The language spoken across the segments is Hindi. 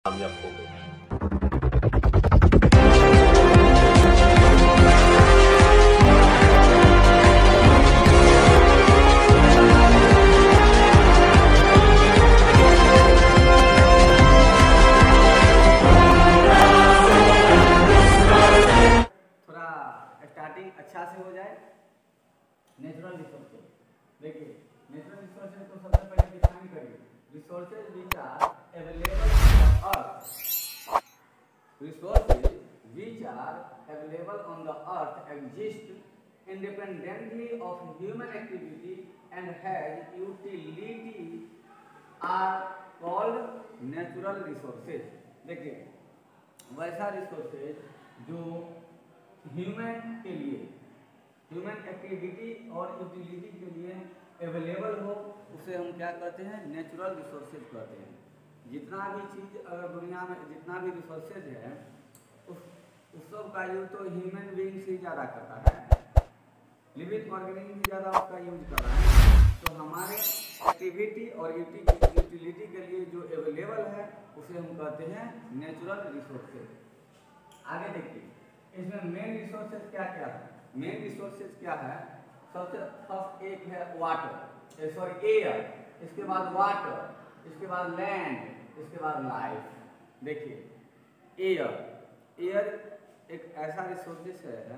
कामयाब हो गए। थोड़ा स्टार्टिंग अच्छा से हो जाए। नेचुरल रिसोर्सेज, देखिए नेचुरल रिसोर्सेज को सबसे पहले डिफाइन करिए। Resources which are available on the earth, resources which are available on the earth exist independently of human activity and has utility are called natural resources। देखिए वैसा रिसोर्सेज जो ह्यूमन के लिए, ह्यूमन एक्टिविटी और यूटिलिटी के लिए अवेलेबल हो, उसे हम क्या कहते हैं? नेचुरल रिसोर्सेज कहते हैं। जितना भी चीज़ अगर दुनिया में जितना भी रिसोर्सेज है उस सब का यूज तो ह्यूमन बीइंग से ज़्यादा करता है, लिविंग ऑर्गेनिज्म भी ज़्यादा उसका यूज कर रहा है। तो हमारे एक्टिविटी और यूटिलिटी के लिए जो अवेलेबल है उसे हम कहते हैं नेचुरल रिसोर्सेज। आगे देखिए इसमें मेन रिसोर्सेज क्या क्या है। मेन रिसोर्सेज क्या है? सबसे फर्स्ट एक है वाटर, सॉरी एयर, इसके बाद वाटर, इसके बाद लैंड, इसके बाद लाइफ। देखिए एयर एक ऐसा रिसोर्सेज है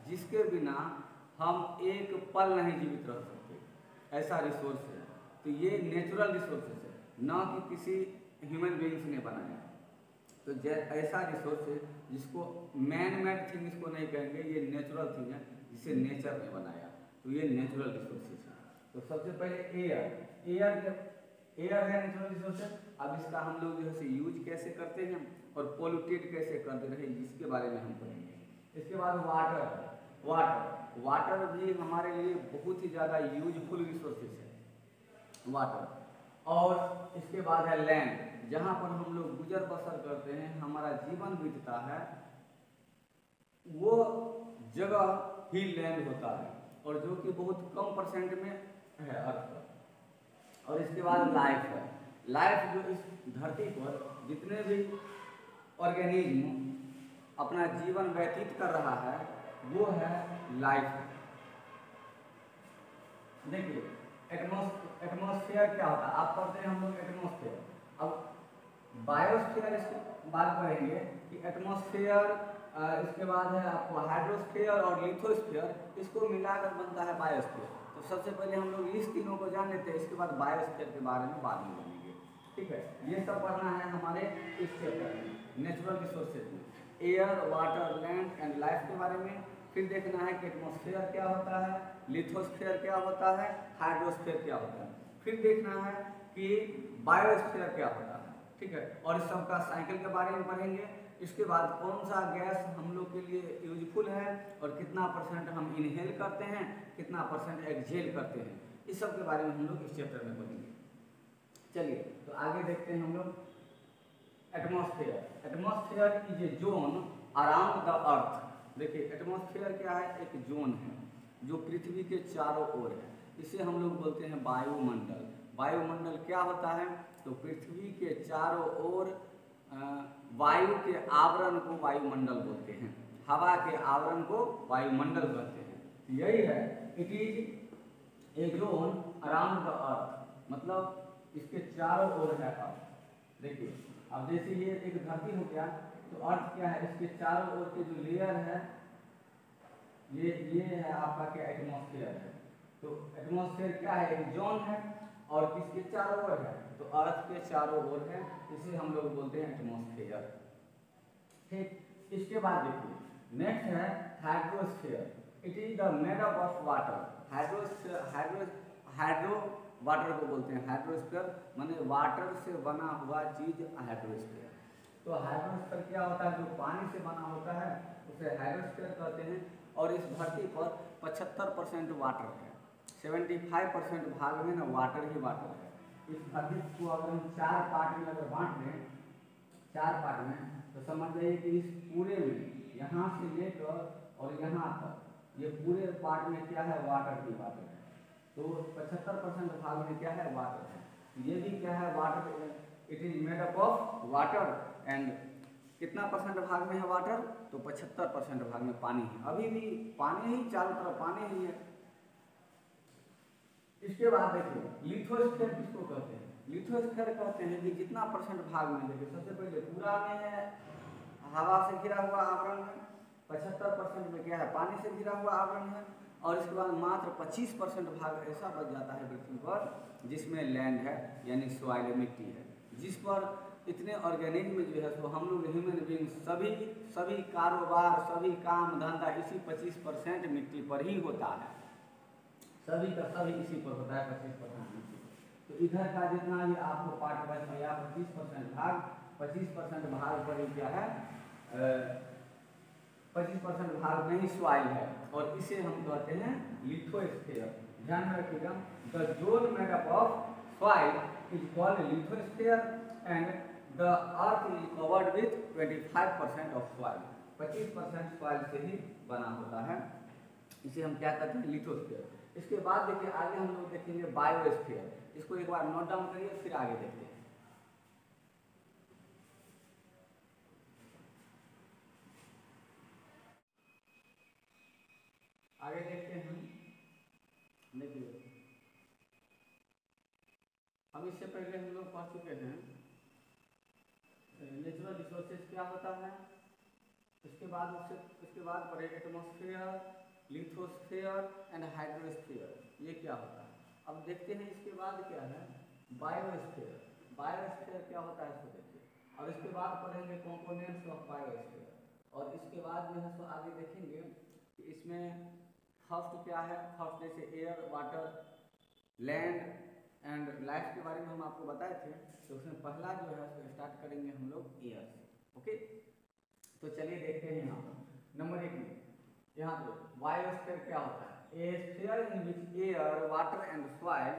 जिसके बिना हम एक पल नहीं जीवित रह सकते, ऐसा रिसोर्स है। तो ये नेचुरल रिसोर्सेज है, ना कि किसी ह्यूमन बीइंग्स ने बनाया। तो ऐसा रिसोर्स है जिसको मैन मेड थिंग इसको नहीं कहेंगे, ये नेचुरल थिंग है जिसे नेचर ने बनाया। तो ये नेचुरल रिसोर्सेज है। तो सबसे पहले एयर है नेचुरल रिसोर्सेज। अब इसका हम लोग जो है यूज कैसे करते हैं और पोल्यूटेड कैसे करते रहे, इसके बारे में हम पढ़ेंगे। इसके बाद वाटर भी हमारे लिए बहुत ही ज़्यादा यूजफुल रिसोर्सेज है, वाटर। और इसके बाद है लैंड, जहाँ पर हम लोग गुजर बसर करते हैं, हमारा जीवन बीतता है, वो जगह ही लैंड होता है, और जो कि बहुत कम परसेंट में है अर्थ पर। और इसके बाद लाइफ है। लाइफ जो इस धरती पर जितने भी ऑर्गेनिज्म अपना जीवन व्यतीत कर रहा है वो है लाइफ। देखिए एटमॉस्फेयर क्या होता है, आप पढ़ते हैं हम लोग एटमॉस्फेयर। अब बायोस्फीयर इसके बाद पढ़ेंगे कि एटमॉस्फेयर, इसके बाद है आपको हाइड्रोस्फीयर और लिथोस्फीयर, इसको मिलाकर बनता है बायोस्फीयर। तो सबसे पहले हम लोग इस तीनों को जान लेते हैं, इसके बाद बायोस्फीयर के बारे में बाद में जानेंगे। ठीक है, ये सब पढ़ना है हमारे इस चैप्टर में, नेचुरल रिसोर्सेज में, air, water, land and life के बारे में। फिर देखना है कि एटमॉस्फेयर क्या होता है, लिथोस्फीयर क्या होता है, हाइड्रोस्फीयर क्या होता है। फिर देखना है कि बायोस्फीयर क्या होता है। ठीक है, और इस सब का साइकिल के बारे में पढ़ेंगे। इसके बाद कौन सा गैस हम लोग के लिए यूजफुल है और कितना परसेंट हम इनहेल करते हैं, कितना परसेंट एक्सहेल करते हैं, इस सब के बारे में हम लोग इस चैप्टर में पढ़ेंगे। चलिए तो आगे देखते हैं हम लोग atmosphere is a zone around the earth. देखिए एटमॉस्फेयर क्या है? एक जोन है जो पृथ्वी के चारों ओर है, इसे हम लोग बोलते हैं वायुमंडल। वायुमंडल क्या होता है? तो पृथ्वी के चारों ओर वायु के आवरण को वायुमंडल बोलते हैं, हवा के आवरण को वायुमंडल कहते हैं। यही है, it is a zone around the earth, मतलब इसके चारों ओर है अर्थ। देखिए अब जैसे ये एक धरती हो गया, तो अर्थ क्या है? इसके चारों ओर के जो लेयर है ये है आपका क्या? एटमॉस्फेयर है। तो एटमॉस्फेयर क्या है? एक जोन है, और किसके चारों ओर है? तो अर्थ के चारों ओर है, इसे हम लोग बोलते हैं एटमॉस्फेयर। ठीक, इसके बाद देखिए नेक्स्ट है hydrosphere. It is the made up of water. Hydro water को बोलते हैं हाइड्रोस्फीयर, माने वाटर से बना हुआ चीज हाइड्रोस्फीयर। तो हाइड्रोस्फीयर क्या होता है? जो पानी से बना होता है उसे हाइड्रोस्फीयर कहते हैं। और इस धरती पर 75% वाटर है, 75% भाग में ना वाटर ही वाटर है। इस धरती को अगर हम 4 पार्ट में अगर बांट दें, 4 पार्ट में, तो समझ जाइए कि इस पूरे में यहाँ से लेकर और यहाँ तक ये पूरे पार्ट में क्या है? वाटर ही वाटर है। तो 75% भाग में क्या है? वाटर है। ये भी क्या है? Water it is made up of water and कितना परसेंट भाग में है वाटर, तो 75% भाग में पानी है। अभी भी पानी ही, चारों तरफ पानी ही है। इसके बाद देखिए लिथोस्फीयर किसको कहते हैं? लिथोस्फीयर कहते हैं कि जितना परसेंट भाग में, देखिए सबसे पहले पूरा में है हवा से घिरा हुआ आवरण है, 75% में क्या है, पानी से घिरा हुआ आवरण है, और इसके बाद मात्र 25% भाग ऐसा बच जाता है पृथ्वी पर जिसमें लैंड है, यानी सॉइल मिट्टी है, जिस पर इतने ऑर्गेनिज्म जो है तो हम लोग ह्यूमन बींग सभी कारोबार, सभी काम धंधा इसी 25% मिट्टी पर ही होता है। सभी का सभी इसी पर होता है, 25% मिट्टी। तो इधर का जितना भी आपको पार्ट बच गया 25% भाग, 25% भाग पर ही क्या है, 25% भाग में ही सॉइल है, और इसे हम कहते हैं लिथोस्फीयर। ध्यान में रखिएगा, the zone made up of soil is called lithosphere and the earth is covered with 25% of soil. 25% soil से ही बना होता है, इसे हम क्या कहते हैं, लिथोस्फीयर। इसके बाद देखिए आगे हम लोग देखेंगे बायोस्फीयर। इसको एक बार नोट डाउन करिए, फिर आगे देखते हैं। आगे देखते हैं हम, देखिए अब इससे पहले हम लोग पढ़ चुके हैं नेचुरल रिसोर्सेज क्या होता है। इसके बाद पढ़े एटमॉस्फेयर, लिथोस्फेयर एंड हाइड्रोस्फीयर, ये क्या होता है। अब देखते हैं इसके बाद क्या है, बायोस्फीयर। बायोस्फीयर क्या होता है इसको देखिए, और इसके बाद पढ़ेंगे कंपोनेंट्स ऑफ बायोस्फीयर, और इसके बाद जो है सो आगे देखेंगे कि इसमें फर्स्ट क्या है, फर्स्ट जैसे air, water, land and life के बारे में हम आपको बताए थे। तो उसमें पहला जो है सो स्टार्ट करेंगे हम लोग एयर से। ओके, तो चलिए देखते हैं यहाँ पर नंबर 1 में, यहाँ पे बायोस्फीयर क्या होता है। A sphere in which air, water and soil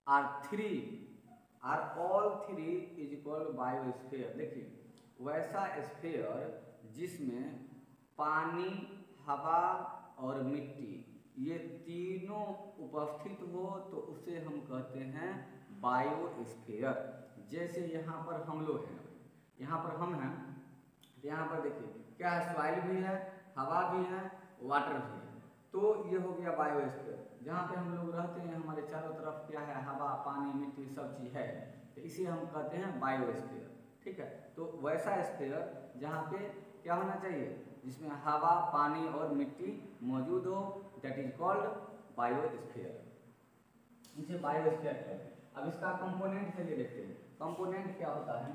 are all three is called biosphere. देखिए वैसा स्फीयर जिसमें पानी, हवा और मिट्टी ये तीनों उपस्थित हो तो उसे हम कहते हैं बायोस्फीयर। जैसे यहाँ पर हम लोग हैं, यहाँ पर हम हैं, यहाँ पर देखिए क्या है, सॉइल भी है, हवा भी है, वाटर भी है, तो ये हो गया बायोस्फीयर। जहाँ पे हम लोग रहते हैं हमारे चारों तरफ क्या है, हवा, पानी, मिट्टी सब चीज़ है, तो इसे हम कहते हैं बायोस्फीयर। ठीक है, तो वैसा स्फीयर जहाँ पे क्या होना चाहिए, जिसमें हवा, पानी और मिट्टी मौजूद हो, दैट इज कॉल्ड बायोस्फीयर। इसे बायोस्फीयर कहते हैं। अब इसका कंपोनेंट चलिए देखते हैं, कंपोनेंट क्या होता है।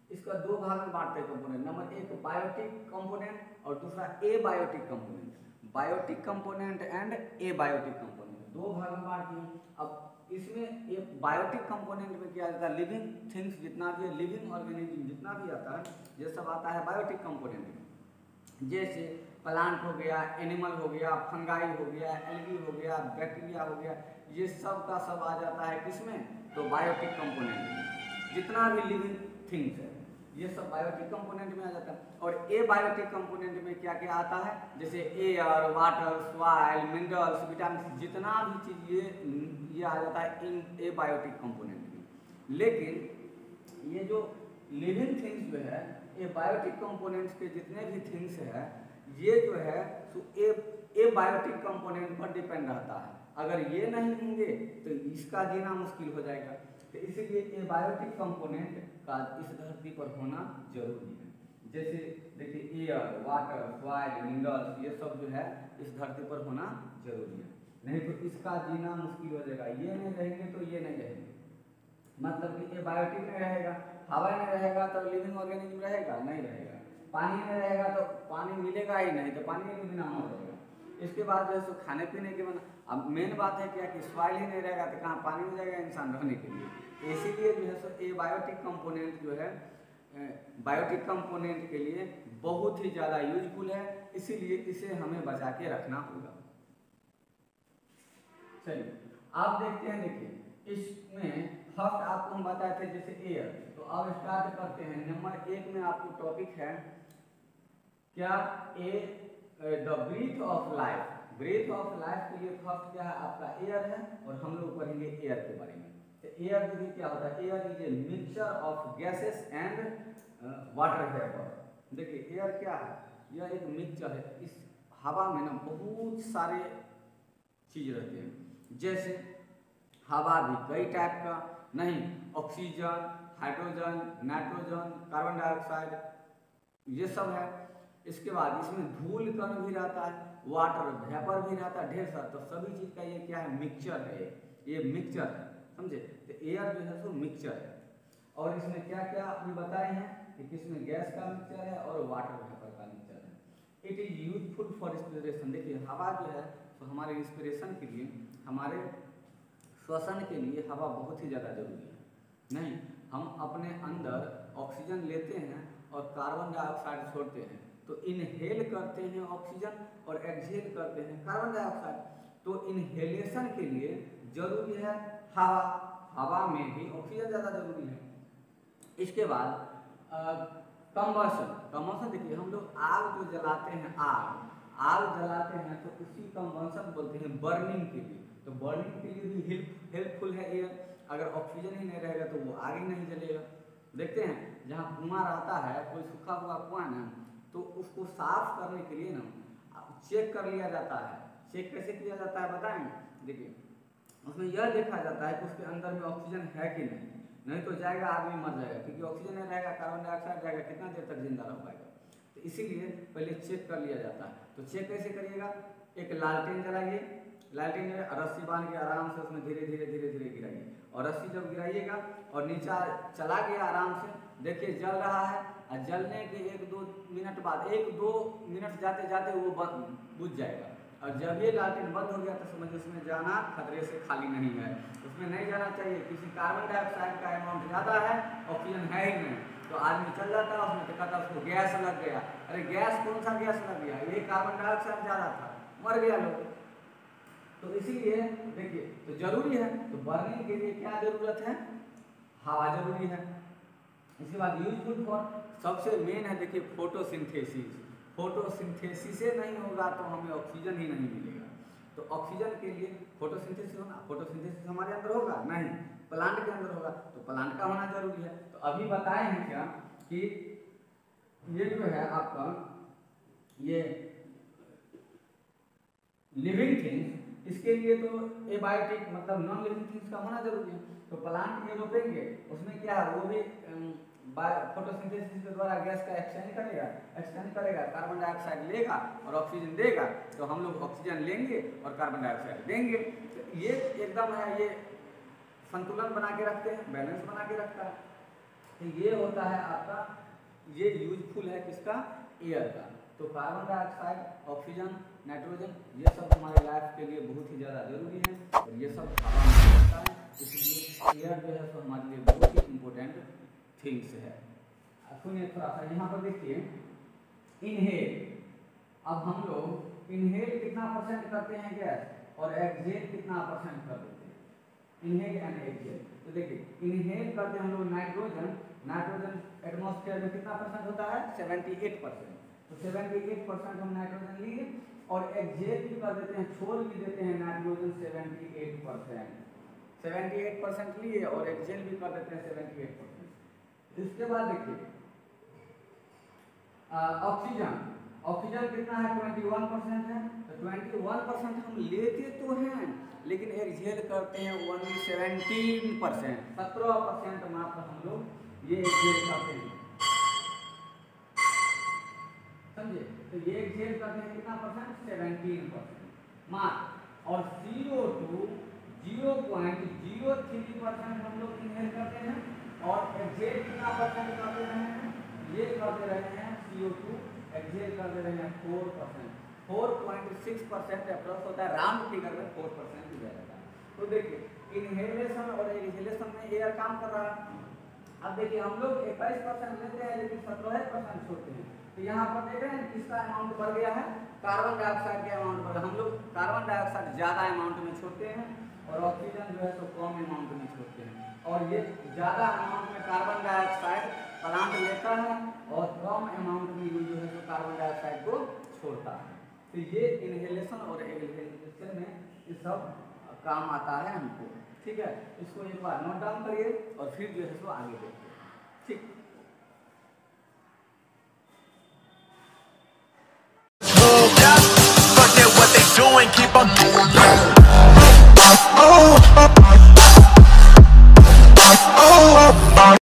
इसका दो भाग में बांटते हैं कंपोनेंट, नंबर 1 बायोटिक कंपोनेंट और दूसरा abiotic component. Biotic component and abiotic component, दो भाग में बांट दिए। अब इसमें एक बायोटिक कंपोनेंट में क्या आता है, लिविंग थिंग्स जितना भी है, लिविंग ऑर्गेनिज्म जितना भी आता है, ये सब आता है बायोटिक कंपोनेंट में। जैसे प्लांट हो गया, एनिमल हो गया, फंगाई हो गया, एल्गी हो गया, बैक्टीरिया हो गया, ये सब का सब आ जाता है किसमें, तो बायोटिक कंपोनेंट में। जितना भी लिविंग थिंग्स है ये सब बायोटिक कंपोनेंट में आ जाता है। और एबायोटिक कंपोनेंट में क्या क्या आता है, जैसे air, water, soil, minerals, vitamin, जितना भी चीज़ ये आ जाता है इन एबायोटिक कंपोनेंट में। लेकिन ये जो लिविंग थिंग्स जो है, ये बायोटिक कंपोनेंट्स के जितने भी थिंग्स है, ये जो है तो एबायोटिक कंपोनेंट पर डिपेंड रहता है। अगर ये नहीं होंगे तो इसका जीना मुश्किल हो जाएगा। तो इसीलिए एबायोटिक कंपोनेंट का इस धरती पर होना जरूरी है। जैसे देखिए एयर, वाटर, सॉइल, मिनरल्स, ये सब जो है इस धरती पर होना जरूरी है, नहीं तो इसका जीना मुश्किल हो जाएगा। ये नहीं रहेंगे तो ये नहीं रहेंगे, मतलब कि एबायोटिक नहीं रहेगा, हवा नहीं रहेगा तो लिविंग ऑर्गेनिज्म रहेगा नहीं रहेगा, पानी नहीं रहेगा तो पानी मिलेगा ही नहीं, तो पानी के बिना मर जाएगा। इसके बाद जो है सो खाने पीने के बना, अब मेन बात है क्या कि सॉइल ही नहीं रहेगा तो कहाँ पानी मिल जाएगा इंसान रहने के लिए। तो इसीलिए जो है सो एबायोटिक कंपोनेंट जो है बायोटिक कंपोनेंट के लिए बहुत ही ज़्यादा यूजफुल है, इसीलिए इसे हमें बचा के रखना होगा। चलिए आप देखते हैं, देखिए इसमें फर्स्ट आपको हम बताए थे जैसे एयर, तो अब स्टार्ट करते हैं। नंबर 1 में आपको टॉपिक है क्या, the breath of life. Breath of life के लिए फर्स्ट क्या है आपका एयर है, और हम लोग पढ़ेंगे एयर के बारे में। एयर देखिए क्या होता है, air is a mixture of gases and water vapour. देखिए एयर क्या है, यह एक मिक्सचर है। इस हवा में ना बहुत सारे चीज रहते हैं, जैसे हवा भी कई टाइप का नहीं, oxygen, hydrogen, nitrogen, carbon dioxide, ये सब है। इसके बाद इसमें धूल कण भी रहता है, वाटर वेपर भी रहता है, ढेर सारा। तो सभी चीज का ये क्या है, मिक्सचर है, ये मिक्सचर है, समझे। तो एयर जो है सो मिक्सचर है। और इसमें क्या क्या अभी बताए हैं कि किसमें गैस का मिक्सचर है और वाटर वेपर का मिक्सचर है। It is useful for inspiration. देखिए हवा जो है तो हमारे इंस्पिरेशन के लिए, हमारे श्वसन के लिए हवा बहुत ही ज़्यादा जरूरी है। नहीं, हम अपने अंदर ऑक्सीजन लेते हैं और कार्बन डाइऑक्साइड छोड़ते हैं, तो इनहेल करते हैं ऑक्सीजन और एक्सहेल करते हैं कार्बन डाइऑक्साइड। तो इनहेलेशन के लिए जरूरी है हवा, हवा में भी ऑक्सीजन ज़्यादा जरूरी है। इसके बाद कंबशन। कंबशन देखिए हम लोग आग जो जलाते हैं, आग जलाते हैं तो उसी कंबशन बोलते हैं बर्निंग के लिए। तो बर्निंग के लिए भी हेल्पफुल है एयर। अगर ऑक्सीजन ही नहीं रहेगा तो वो आग ही नहीं जलेगा। देखते हैं जहाँ कुआं रहता है, कोई सूखा हुआ कुआं ना, तो उसको साफ करने के लिए ना चेक कर लिया जाता है। चेक कैसे किया जाता है बताएं। देखिए उसमें यह देखा जाता है कि उसके अंदर में ऑक्सीजन है कि नहीं तो जाएगा आदमी मर जाएगा, क्योंकि ऑक्सीजन नहीं रहेगा, कार्बन डाइऑक्साइड रहेगा, कितना देर तक जिंदा रह पाएगा। तो इसीलिए पहले चेक कर लिया जाता है। तो चेक कैसे करिएगा, एक लालटेन जलाइए, लालटेन में रस्सी बांध के आराम से उसमें धीरे धीरे धीरे धीरे गिराइए। और रस्सी जब गिराइएगा और नीचा चला गया आराम से, देखिए जल रहा है, और जलने के 1-2 मिनट बाद, 1-2 मिनट जाते जाते वो बुझ जाएगा। और जब ये लालटेन बंद हो गया तो समझिए उसमें जाना खतरे से खाली नहीं है, उसमें नहीं जाना चाहिए। किसी कार्बन डाइऑक्साइड का अमाउंट ज़्यादा है, ऑक्सीजन है ही नहीं, तो आदमी चल जाता है उसमें, तो कहता है उसको गैस लग गया। अरे गैस कौन सा गैस लग गया, ये कार्बन डाइऑक्साइड ज़्यादा था, मर गया लोग। तो इसीलिए देखिए तो जरूरी है। तो बर्निंग के लिए क्या जरूरत है, हवा जरूरी है। इसके बाद यूजफुल फॉर, सबसे मेन है देखिए फोटोसिंथेसिस। फोटोसिंथेसिस से नहीं होगा तो हमें ऑक्सीजन ही नहीं मिलेगा। तो ऑक्सीजन के लिए फोटोसिंथेसिस होना, फोटोसिंथेसिस हमारे अंदर होगा नहीं, प्लांट के अंदर होगा, तो प्लांट का होना जरूरी है। तो अभी बताए हैं क्या कि ये जो है आपका ये लिविंग थिंग्स, इसके लिए तो एबायोटिक मतलब नॉन लिविंग थिंग्स का होना जरूरी है। तो प्लांट ये रोपेंगे उसमें क्या है, वो भी फोटोसिंथेसिस के द्वारा गैस का एक्सचेंज करेगा, कार्बन डाइऑक्साइड लेगा और ऑक्सीजन देगा। तो हम लोग ऑक्सीजन लेंगे और कार्बन डाइऑक्साइड देंगे। तो ये एकदम है, ये संतुलन बना के रखते हैं, बैलेंस बना के रखता है। तो ये होता है आपका, ये यूजफुल है किसका, एयर का। तो कार्बन डाइऑक्साइड, ऑक्सीजन, नाइट्रोजन, ये सब हमारे लाइफ के लिए बहुत ही ज़्यादा जरूरी है और ये सब हवा में रहता है। इसलिए एयर जो है तो हमारे लिए बहुत ही इम्पोर्टेंट थिंग्स है। सुनिए थोड़ा सा यहाँ पर देखिए, इनहेल। अब हम लोग इनहेल कितना % करते हैं गैस और एक्सहेल कितना % कर देते हैं, इनहेल एंड एक्सहेल। तो देखिए इनहेल करते हैं हम लोग नाइट्रोजन एटमॉस्फेयर में कितना % होता है, 78%। तो 78% हम नाइट्रोजन लिए और एक्सहेल भी कर देते हैं, छोड़ भी देते हैं नाइट्रोजन 78% लिए और एक्सहेल भी कर देते हैं 78%। इसके बाद देखिए ऑक्सीजन कितना है, 21% है। तो 21% हम लेते तो हैं लेकिन एक्सहेल करते हैं ओनली 17%, 17% मात्र हम लोग ये एक्सहेल करते हैं, समझे। तो ये एक्सहेल करते हैं कितना %, 17% मात्र। और CO2 0.03% हम लोग इनहेल करते हैं और एक्सहेल कितना % कर दे रहे हैं, ये कर दे रहे हैं CO2 एक्सहेल कर दे रहे हैं 4%, 4.6% अप्रोक्स होता है, राउंड फिगर में 4% ही जाएगा। तो देखिए इनहेलेशन और एक्सहेलेशन में एयर काम कर रहा है। अब देखिए हम लोग 21% लेते हैं लेकिन 17% छोड़ते हैं। तो यहाँ पर देख रहे हैं किसका अमाउंट बढ़ गया है, कार्बन डाइऑक्साइड के अमाउंट बढ़। हम लोग कार्बन डाइऑक्साइड ज़्यादा अमाउंट में छोड़ते हैं और ऑक्सीजन जो है तो कम अमाउंट में छोड़ते हैं। और ये ज़्यादा अमाउंट में कार्बन डाइऑक्साइड प्लांट लेता है और कम अमाउंट में जो है तो कार्बन डाइऑक्साइड को छोड़ता है। तो ये इनहेलेशन और एक्सहेलेशन में ये सब काम आता है हमको। ठीक है, इसको एक बार नोट डाउन करिए और फिर जो है सो आगे देखिए। ठीक।